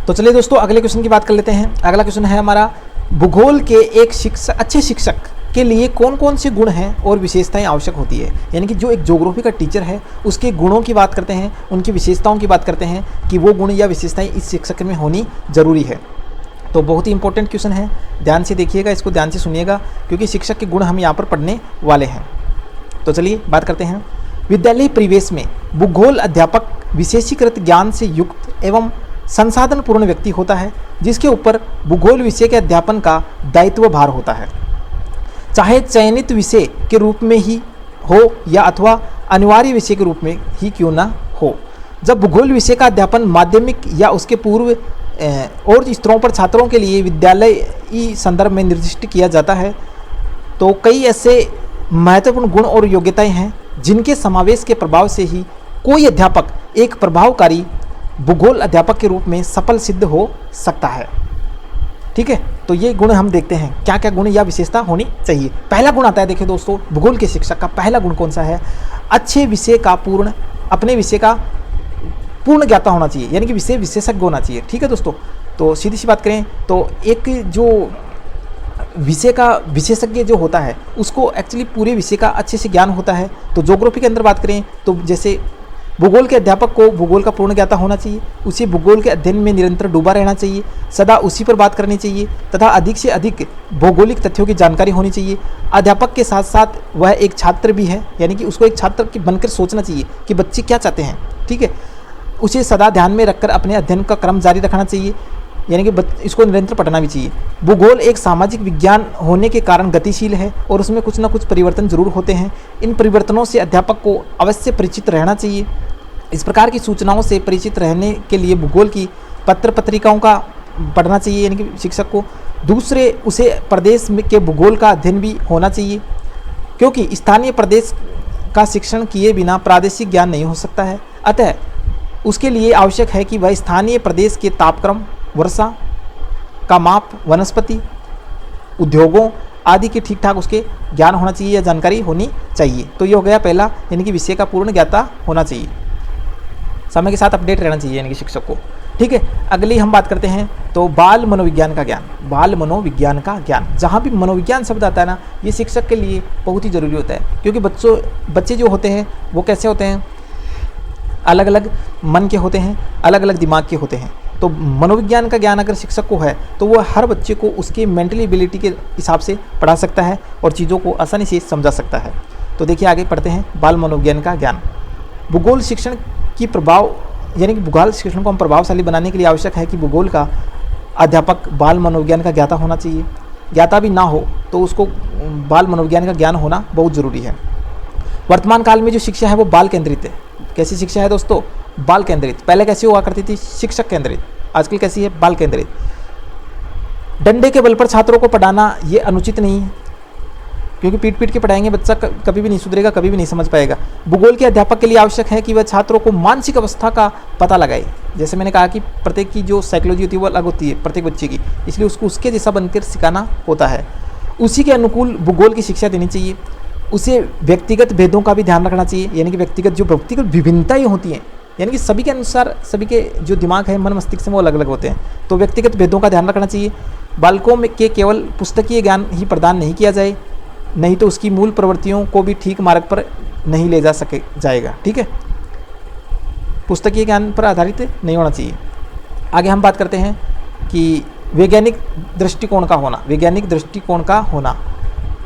तो चलिए दोस्तों अगले क्वेश्चन की बात कर लेते हैं। अगला क्वेश्चन है हमारा, भूगोल के एक शिक्षक, अच्छे शिक्षक के लिए कौन कौन से गुण हैं और विशेषताएं आवश्यक होती है। यानी कि जो एक ज्योग्राफी का टीचर है उसके गुणों की बात करते हैं, उनकी विशेषताओं की बात करते हैं कि वो गुण या विशेषताएं इस शिक्षक में होनी जरूरी है। तो बहुत ही इंपॉर्टेंट क्वेश्चन है, ध्यान से देखिएगा, इसको ध्यान से सुनिएगा क्योंकि शिक्षक के गुण हम यहाँ पर पढ़ने वाले हैं। तो चलिए बात करते हैं। विद्यालय परिवेश में भूगोल अध्यापक विशेषीकृत ज्ञान से युक्त एवं संसाधन पूर्ण व्यक्ति होता है जिसके ऊपर भूगोल विषय के अध्यापन का दायित्व भार होता है, चाहे चयनित विषय के रूप में ही हो या अथवा अनिवार्य विषय के रूप में ही क्यों ना हो। जब भूगोल विषय का अध्यापन माध्यमिक या उसके पूर्व और स्तरों पर छात्रों के लिए विद्यालयी संदर्भ में निर्दिष्ट किया जाता है तो कई ऐसे महत्वपूर्ण गुण और योग्यताएं हैं जिनके समावेश के प्रभाव से ही कोई अध्यापक एक प्रभावकारी भूगोल अध्यापक के रूप में सफल सिद्ध हो सकता है। ठीक है, तो ये गुण हम देखते हैं क्या क्या गुण या विशेषता होनी चाहिए। पहला गुण आता है, देखिए दोस्तों, भूगोल के शिक्षक का पहला गुण कौन सा है? अच्छे विषय का अपने विषय का पूर्ण ज्ञाता होना चाहिए, यानी कि विषय विशेषज्ञ होना चाहिए। ठीक है दोस्तों, तो सीधी सी बात करें तो एक जो विषय का विशेषज्ञ जो होता है उसको एक्चुअली पूरे विषय का अच्छे से ज्ञान होता है। तो ज्योग्राफी के अंदर बात करें तो जैसे भूगोल के अध्यापक को भूगोल का पूर्ण ज्ञाता होना चाहिए, उसे भूगोल के अध्ययन में निरंतर डूबा रहना चाहिए, सदा उसी पर बात करनी चाहिए तथा अधिक से अधिक भौगोलिक तथ्यों की जानकारी होनी चाहिए। अध्यापक के साथ साथ वह एक छात्र भी है, यानी कि उसको एक छात्र की बनकर सोचना चाहिए कि बच्चे क्या चाहते हैं। ठीक है, उसे सदा ध्यान में रखकर अपने अध्ययन का क्रम जारी रखना चाहिए, यानी कि इसको निरंतर पढ़ना भी चाहिए। भूगोल एक सामाजिक विज्ञान होने के कारण गतिशील है और उसमें कुछ ना कुछ परिवर्तन जरूर होते हैं। इन परिवर्तनों से अध्यापक को अवश्य परिचित रहना चाहिए। इस प्रकार की सूचनाओं से परिचित रहने के लिए भूगोल की पत्र पत्रिकाओं का पढ़ना चाहिए, यानी कि शिक्षक को। दूसरे, उसे प्रदेश के भूगोल का अध्ययन भी होना चाहिए क्योंकि स्थानीय प्रदेश का शिक्षण किए बिना प्रादेशिक ज्ञान नहीं हो सकता है। अतः उसके लिए आवश्यक है कि वह स्थानीय प्रदेश के तापक्रम, वर्षा का माप, वनस्पति, उद्योगों आदि के ठीक ठाक उसके ज्ञान होना चाहिए या जानकारी होनी चाहिए। तो ये हो गया पहला, यानी कि विषय का पूर्ण ज्ञाता होना चाहिए, समय के साथ अपडेट रहना चाहिए यानी कि शिक्षक को। ठीक है, अगली हम बात करते हैं तो बाल मनोविज्ञान का ज्ञान। बाल मनोविज्ञान का ज्ञान, जहाँ भी मनोविज्ञान शब्द आता है ना, ये शिक्षक के लिए बहुत ही ज़रूरी होता है क्योंकि बच्चे जो होते हैं वो कैसे होते हैं, अलग अलग मन के होते हैं, अलग अलग दिमाग के होते हैं। तो मनोविज्ञान का ज्ञान अगर शिक्षक को है तो वह हर बच्चे को उसके मेंटल एबिलिटी के हिसाब से पढ़ा सकता है और चीज़ों को आसानी से समझा सकता है। तो देखिए आगे पढ़ते हैं, बाल मनोविज्ञान का ज्ञान। भूगोल शिक्षण की प्रभाव, यानी कि भूगोल शिक्षण को हम प्रभावशाली बनाने के लिए आवश्यक है कि भूगोल का अध्यापक बाल मनोविज्ञान का ज्ञाता होना चाहिए। ज्ञाता भी ना हो तो उसको बाल मनोविज्ञान का ज्ञान होना बहुत ज़रूरी है। वर्तमान काल में जो शिक्षा है वो बाल केंद्रित है। कैसी शिक्षा है दोस्तों? बाल केंद्रित। पहले कैसी हुआ करती थी? शिक्षक केंद्रित। आजकल कैसी है? बाल केंद्रित। डंडे के बल पर छात्रों को पढ़ाना ये अनुचित नहीं है क्योंकि पीट पीट के पढ़ाएंगे बच्चा कभी भी नहीं सुधरेगा, कभी भी नहीं समझ पाएगा। भूगोल के अध्यापक के लिए आवश्यक है कि वह छात्रों को मानसिक अवस्था का पता लगाए। जैसे मैंने कहा कि प्रत्येक की जो साइकोलॉजी होती है वो अलग होती है प्रत्येक बच्चे की, इसलिए उसको उसके जैसा बनकर सिखाना होता है। उसी के अनुकूल भूगोल की शिक्षा देनी चाहिए। उसे व्यक्तिगत भेदों का भी ध्यान रखना चाहिए, यानी कि व्यक्तिगत विभिन्नताएं होती हैं, यानी कि सभी के अनुसार सभी के जो दिमाग है, मन मस्तिष्क से वो अलग अलग होते हैं। तो व्यक्तिगत भेदों का ध्यान रखना चाहिए। बालकों में के केवल पुस्तकीय ज्ञान ही प्रदान नहीं किया जाए, नहीं तो उसकी मूल प्रवृत्तियों को भी ठीक मार्ग पर नहीं ले जाएगा। ठीक है, पुस्तकीय ज्ञान पर आधारित नहीं होना चाहिए। आगे हम बात करते हैं कि वैज्ञानिक दृष्टिकोण का होना। वैज्ञानिक दृष्टिकोण का होना,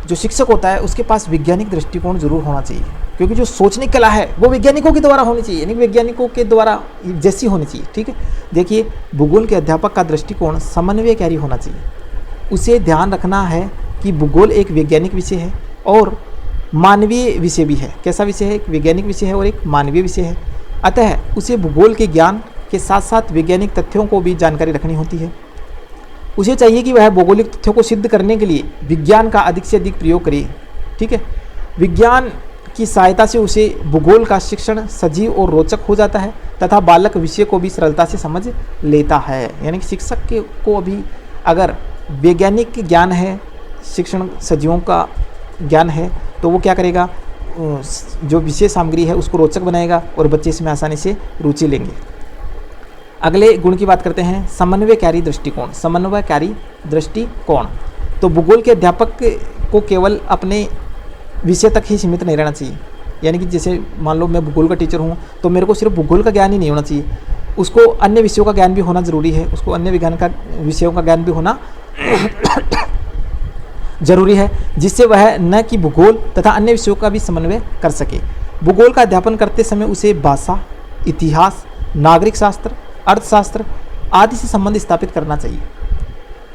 जो शिक्षक होता है उसके पास वैज्ञानिक दृष्टिकोण जरूर होना चाहिए क्योंकि जो सोचने की कला है वो वैज्ञानिकों के द्वारा होनी चाहिए, यानी वैज्ञानिकों के द्वारा जैसी होनी चाहिए। ठीक है, देखिए भूगोल के अध्यापक का दृष्टिकोण समन्वयकारी होना चाहिए। उसे ध्यान रखना है कि भूगोल एक वैज्ञानिक विषय है और मानवीय विषय भी है। कैसा विषय है? एक वैज्ञानिक विषय है और एक मानवीय विषय है। अतः उसे भूगोल के ज्ञान के साथ साथ वैज्ञानिक तथ्यों को भी जानकारी रखनी होती है। उसे चाहिए कि वह भौगोलिक तथ्यों को सिद्ध करने के लिए विज्ञान का अधिक से अधिक प्रयोग करे। ठीक है, विज्ञान की सहायता से उसे भूगोल का शिक्षण सजीव और रोचक हो जाता है तथा बालक विषय को भी सरलता से समझ लेता है। यानी कि शिक्षक को अभी अगर वैज्ञानिक ज्ञान है, शिक्षण सजीवों का ज्ञान है, तो वो क्या करेगा, जो विषय सामग्री है उसको रोचक बनाएगा और बच्चे इसमें आसानी से रुचि लेंगे। अगले गुण की बात करते हैं, समन्वयकारी दृष्टिकोण। समन्वयकारी दृष्टिकोण, तो भूगोल के अध्यापक को केवल अपने विषय तक ही सीमित नहीं रहना चाहिए। यानी कि जैसे मान लो मैं भूगोल का टीचर हूँ तो मेरे को सिर्फ भूगोल का ज्ञान ही नहीं होना चाहिए, उसको अन्य विषयों का ज्ञान भी होना ज़रूरी है, उसको अन्य विज्ञान का विषयों का ज्ञान भी होना जरूरी है, जिससे वह न कि भूगोल तथा अन्य विषयों का भी समन्वय कर सके। भूगोल का अध्यापन करते समय उसे भाषा, इतिहास, नागरिक शास्त्र, अर्थशास्त्र आदि से संबंध स्थापित करना चाहिए।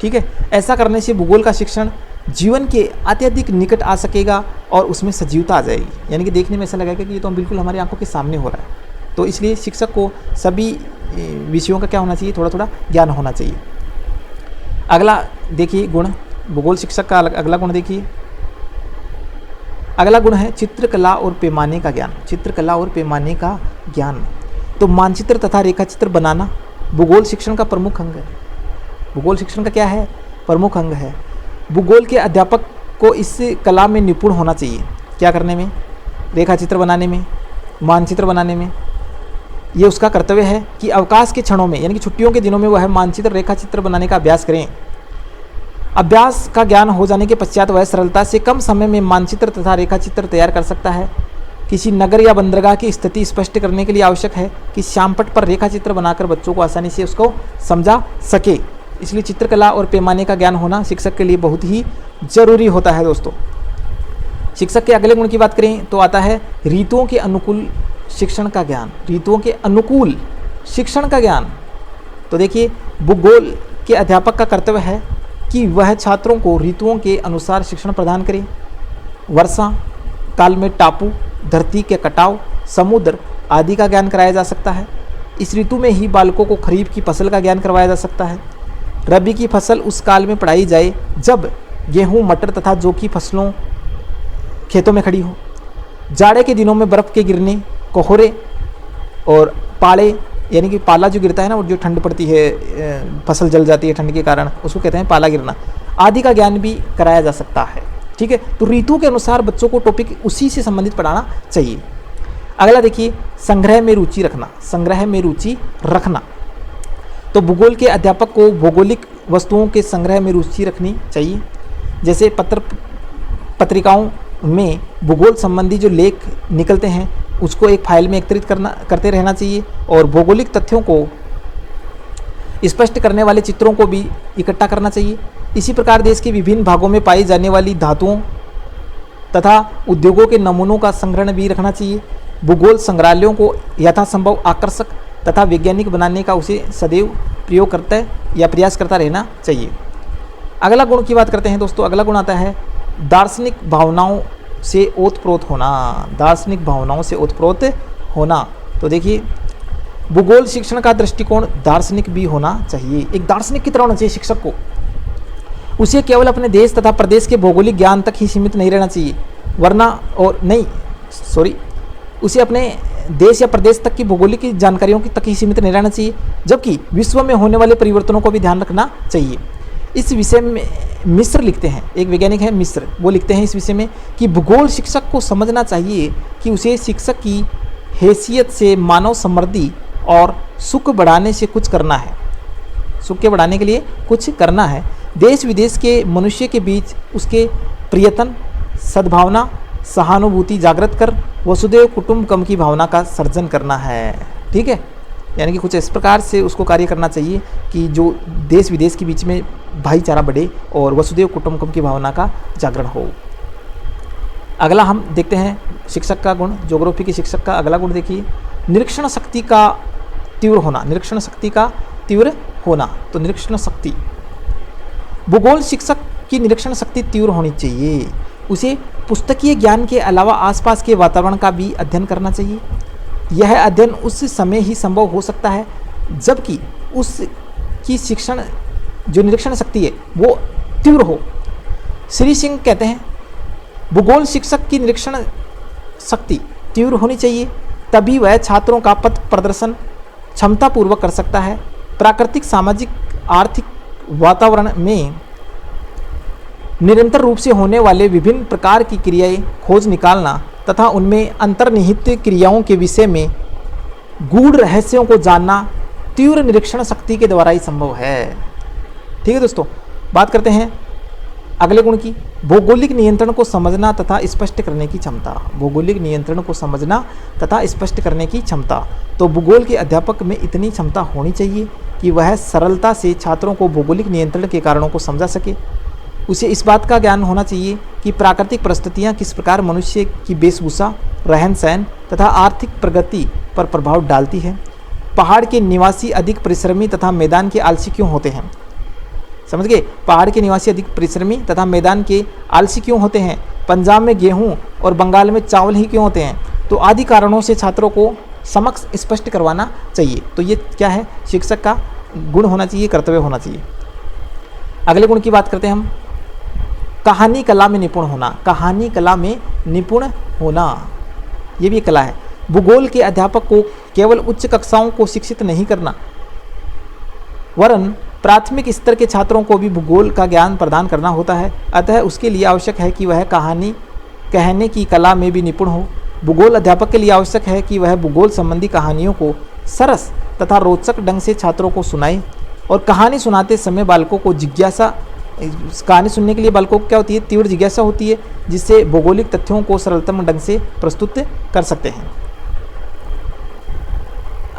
ठीक है, ऐसा करने से भूगोल का शिक्षण जीवन के अत्यधिक निकट आ सकेगा और उसमें सजीवता आ जाएगी। यानी कि देखने में ऐसा लगेगा कि ये तो बिल्कुल हमारी आंखों के सामने हो रहा है। तो इसलिए शिक्षक को सभी विषयों का क्या होना चाहिए, थोड़ा थोड़ा ज्ञान होना चाहिए। अगला देखिए गुण, भूगोल शिक्षक का अगला गुण देखिए। अगला गुण है चित्रकला और पैमाने का ज्ञान। चित्रकला और पैमाने का ज्ञान, तो मानचित्र तथा रेखाचित्र बनाना भूगोल शिक्षण का प्रमुख अंग है। भूगोल शिक्षण का क्या है, प्रमुख अंग है। भूगोल के अध्यापक को इस कला में निपुण होना चाहिए। क्या करने में, रेखाचित्र बनाने में, मानचित्र बनाने में। ये उसका कर्तव्य है कि अवकाश के क्षणों में यानी कि छुट्टियों के दिनों में वह मानचित्र रेखाचित्र बनाने का अभ्यास करें। अभ्यास का ज्ञान हो जाने के पश्चात वह सरलता से कम समय में मानचित्र तथा रेखाचित्र तैयार कर सकता है। किसी नगर या बंदरगाह की स्थिति स्पष्ट करने के लिए आवश्यक है कि श्यामपट्ट पर रेखाचित्र बनाकर बच्चों को आसानी से उसको समझा सके। इसलिए चित्रकला और पैमाने का ज्ञान होना शिक्षक के लिए बहुत ही जरूरी होता है दोस्तों। शिक्षक के अगले गुण की बात करें तो आता है ऋतुओं के अनुकूल शिक्षण का ज्ञान। ऋतुओं के अनुकूल शिक्षण का ज्ञान, तो देखिए भूगोल के अध्यापक का कर्तव्य है कि वह छात्रों को ऋतुओं के अनुसार शिक्षण प्रदान करे। वर्षा काल में टापू, धरती के कटाव, समुद्र आदि का ज्ञान कराया जा सकता है। इस ऋतु में ही बालकों को खरीफ की फसल का ज्ञान करवाया जा सकता है। रबी की फसल उस काल में पढ़ाई जाए जब गेहूं, मटर तथा जौ की फसलों खेतों में खड़ी हो। जाड़े के दिनों में बर्फ़ के गिरने, कोहरे और पाले यानी कि पाला जो गिरता है ना, और जो ठंड पड़ती है, फसल जल जाती है ठंड के कारण, उसको कहते हैं पाला गिरना, आदि का ज्ञान भी कराया जा सकता है। ठीक है, तो ऋतु के अनुसार बच्चों को टॉपिक उसी से संबंधित पढ़ाना चाहिए। अगला देखिए संग्रह में रुचि रखना। संग्रह में रुचि रखना, तो भूगोल के अध्यापक को भौगोलिक वस्तुओं के संग्रह में रुचि रखनी चाहिए। जैसे पत्रिकाओं में भूगोल संबंधी जो लेख निकलते हैं उसको एक फाइल में एकत्रित करते रहना चाहिए, और भौगोलिक तथ्यों को स्पष्ट करने वाले चित्रों को भी इकट्ठा करना चाहिए। इसी प्रकार देश के विभिन्न भागों में पाई जाने वाली धातुओं तथा उद्योगों के नमूनों का संग्रहण भी रखना चाहिए। भूगोल संग्रहालयों को यथासंभव आकर्षक तथा वैज्ञानिक बनाने का उसे सदैव प्रयोग करता या प्रयास करता रहना चाहिए। अगला गुण की बात करते हैं दोस्तों। अगला गुण आता है दार्शनिक भावनाओं से ओतप्रोत होना। दार्शनिक भावनाओं से ओतप्रोत होना, तो देखिए भूगोल शिक्षण का दृष्टिकोण दार्शनिक भी होना चाहिए। एक दार्शनिक की तरह होना चाहिए शिक्षक को। उसे केवल अपने देश तथा प्रदेश के भौगोलिक ज्ञान तक ही सीमित नहीं रहना चाहिए, उसे अपने देश या प्रदेश तक की भौगोलिक की जानकारियों की तक ही सीमित नहीं रहना चाहिए, जबकि विश्व में होने वाले परिवर्तनों को भी ध्यान रखना चाहिए। इस विषय में मिस्र लिखते हैं, एक वैज्ञानिक है मिस्र, वो लिखते हैं इस विषय में कि भूगोल शिक्षक को समझना चाहिए कि उसे शिक्षक की हैसियत से मानव समृद्धि और सुख बढ़ाने से कुछ करना है। सुख के बढ़ाने के लिए कुछ करना है। देश विदेश के मनुष्य के बीच उसके प्रियतन, सद्भावना, सहानुभूति जागृत कर वसुदेव कुटुंबकम की भावना का सर्जन करना है। ठीक है, यानी कि कुछ इस प्रकार से उसको कार्य करना चाहिए कि जो देश विदेश के बीच में भाईचारा बढ़े और वसुदेव कुटुंबकम की भावना का जागरण हो। अगला हम देखते हैं शिक्षक का गुण, ज्योग्राफी के शिक्षक का अगला गुण देखिए निरीक्षण शक्ति का तीव्र होना। निरीक्षण शक्ति का तीव्र होना, तो निरीक्षण शक्ति, भूगोल शिक्षक की निरीक्षण शक्ति तीव्र होनी चाहिए। उसे पुस्तकीय ज्ञान के अलावा आसपास के वातावरण का भी अध्ययन करना चाहिए। यह अध्ययन उस समय ही संभव हो सकता है जबकि उसकी शिक्षण जो निरीक्षण शक्ति है वो तीव्र हो। श्री सिंह कहते हैं भूगोल शिक्षक की निरीक्षण शक्ति तीव्र होनी चाहिए, तभी वह छात्रों का पथ प्रदर्शन क्षमतापूर्वक कर सकता है। प्राकृतिक, सामाजिक, आर्थिक वातावरण में निरंतर रूप से होने वाले विभिन्न प्रकार की क्रियाएं खोज निकालना तथा उनमें अंतर्निहित क्रियाओं के विषय में गूढ़ रहस्यों को जानना तीव्र निरीक्षण शक्ति के द्वारा ही संभव है। ठीक है दोस्तों, बात करते हैं अगले गुण की, भौगोलिक नियंत्रण को समझना तथा स्पष्ट करने की क्षमता। भौगोलिक नियंत्रण को समझना तथा स्पष्ट करने की क्षमता। तो भूगोल के अध्यापक में इतनी क्षमता होनी चाहिए कि वह सरलता से छात्रों को भौगोलिक नियंत्रण के कारणों को समझा सके। उसे इस बात का ज्ञान होना चाहिए कि प्राकृतिक परिस्थितियाँ किस प्रकार मनुष्य की वेशभूषा, रहन सहन तथा आर्थिक प्रगति पर प्रभाव डालती है। पहाड़ के निवासी अधिक परिश्रमी तथा मैदान के आलसी क्यों होते हैं? समझ गए? पहाड़ के निवासी अधिक परिश्रमी तथा मैदान के आलसी क्यों होते हैं? पंजाब में गेहूं और बंगाल में चावल ही क्यों होते हैं? तो आदि कारणों से छात्रों को समक्ष स्पष्ट करवाना चाहिए। तो ये क्या है? शिक्षक का गुण होना चाहिए, कर्तव्य होना चाहिए। अगले गुण की बात करते हैं हम, कहानी कला में निपुण होना। कहानी कला में निपुण होना, ये भी एक कला है। भूगोल के अध्यापक को केवल उच्च कक्षाओं को शिक्षित नहीं करना, वरन प्राथमिक स्तर के छात्रों को भी भूगोल का ज्ञान प्रदान करना होता है। अतः उसके लिए आवश्यक है कि वह कहानी कहने की कला में भी निपुण हो। भूगोल अध्यापक के लिए आवश्यक है कि वह भूगोल संबंधी कहानियों को सरस तथा रोचक ढंग से छात्रों को सुनाए और कहानी सुनाते समय बालकों को जिज्ञासा, कहानी सुनने के लिए बालकों को क्या होती है? तीव्र जिज्ञासा होती है, जिससे भौगोलिक तथ्यों को सरलतम ढंग से प्रस्तुत कर सकते हैं।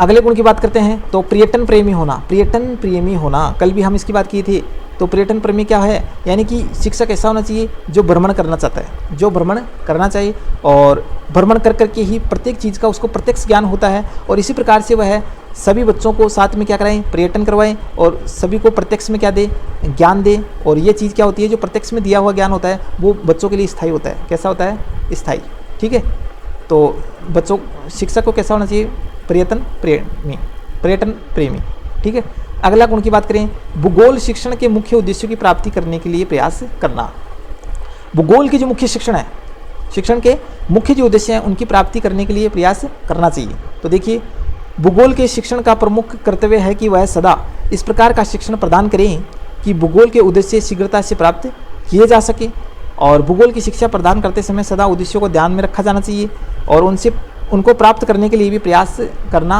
अगले गुण की बात करते हैं, तो पर्यटन प्रेमी होना। पर्यटन प्रेमी होना, कल भी हम इसकी बात की थी। तो पर्यटन प्रेमी क्या है? यानी कि शिक्षक ऐसा होना चाहिए जो भ्रमण करना चाहता है, जो भ्रमण करना चाहिए और भ्रमण कर करके ही प्रत्येक चीज़ का उसको प्रत्यक्ष ज्ञान होता है। और इसी प्रकार से वह सभी बच्चों को साथ में क्या कराएं? पर्यटन करवाएं और सभी को प्रत्यक्ष में क्या दे? ज्ञान दे। और ये चीज़ क्या होती है? जो प्रत्यक्ष में दिया हुआ ज्ञान होता है वो बच्चों के लिए स्थायी होता है। कैसा होता है? स्थायी। ठीक है, तो बच्चों, शिक्षक को कैसा होना चाहिए? पर्यटन प्रेमी। ठीक है, अगला गुण की बात करें, भूगोल शिक्षण के मुख्य उद्देश्यों की प्राप्ति करने के लिए प्रयास करना। भूगोल के जो मुख्य शिक्षण है, शिक्षण के मुख्य जो उद्देश्य हैं उनकी प्राप्ति करने के लिए प्रयास करना चाहिए। तो देखिए, भूगोल के शिक्षण का प्रमुख कर्तव्य है कि वह सदा इस प्रकार का शिक्षण प्रदान करें कि भूगोल के उद्देश्य शीघ्रता से प्राप्त किए जा सके। और भूगोल की शिक्षा प्रदान करते समय सदा उद्देश्यों को ध्यान में रखा जाना चाहिए और उनको प्राप्त करने के लिए भी प्रयास करना।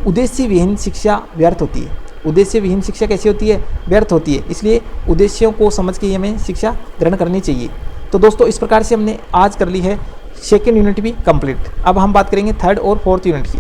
उद्देश्य विहीन शिक्षा व्यर्थ होती है। उद्देश्य विहीन शिक्षा कैसी होती है? व्यर्थ होती है। इसलिए उद्देश्यों को समझ के हमें शिक्षा ग्रहण करनी चाहिए। तो दोस्तों, इस प्रकार से हमने आज कर ली है सेकेंड यूनिट भी कंप्लीट। अब हम बात करेंगे थर्ड और फोर्थ यूनिट की।